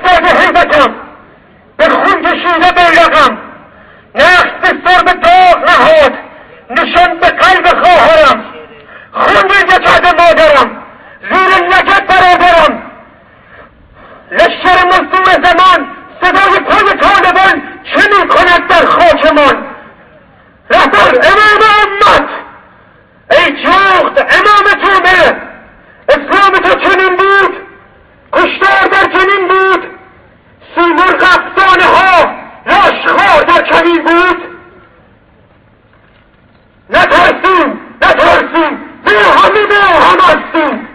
داد هیبتم، به خون کشیده بیرقم، نقش به سر به داغ نهاد، نشان به قلب خواهرم، خون ریزه کرده مادرم، زیر لگد برادرم. لشکر مظلوم زمان صدای پای طالبان چه می کند در خاکمان؟ رهبر امام امت، ای جغد امام جامعه، اسلام تو چنین بود، کشتار در چنین بود، سیمرغ افسانه ها لاشخوار در کمین بود. نترسیم نترسیم، ما هم هستیم،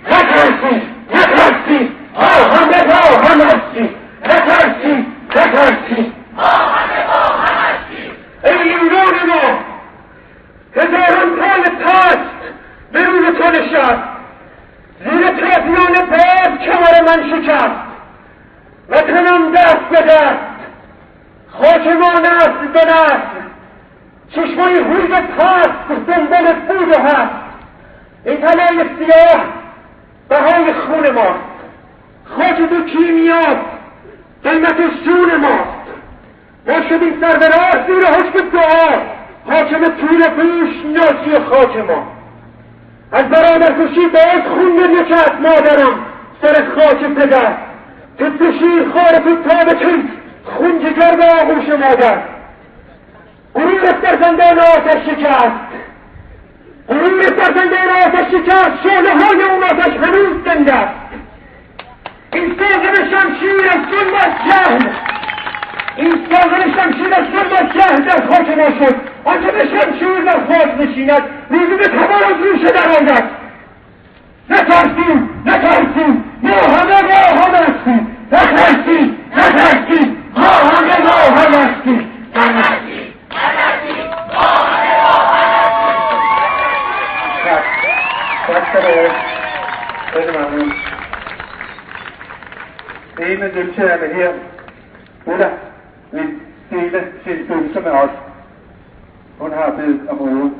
نترسیم نترسیم، ما هم هستیم، نترسیم نترسیم، ای ایران ما، هزاران سال پست به روی تو نشست، زیر تازیان باز کمر من شکست، وطنم دست به دست، خاکمان است به نسل، چشمای روی پست دنبال بود و هست. این طلای سیاه بهای خون ماست، خاک دو کیمیاست، قیمت جون ماست. ما شدیم سر به راه زیر حکم دعا، حاکم تور پیش ناسی خاک ما. از برادرکشی باز خون نکرد مادرم سر خاک پدر، تست شیر خار تو تابتون خون جگر به آغوش مادر. غرور فرزندان آتش شکست، غرور فرزندان آتش شکست، شعله های اون آتش هنوز زنده است. این ساغر شمشیر از ظلم از جهل، این ساغر شمشیر از ظلم از جهل در خاک ما شد. آنچه به شمشیر در خاک نشیند روزی به تمام از روشه در آید. نترسیم نترسیم، ما همه هستیم، نترسیم نترسیم، ما همه هستیم، نترسیم نترسیم، ما همه خیلی ممنون. Det med deltagerne her, Ulla, min stille, sin følsomme os. Hun har bedt om ordet.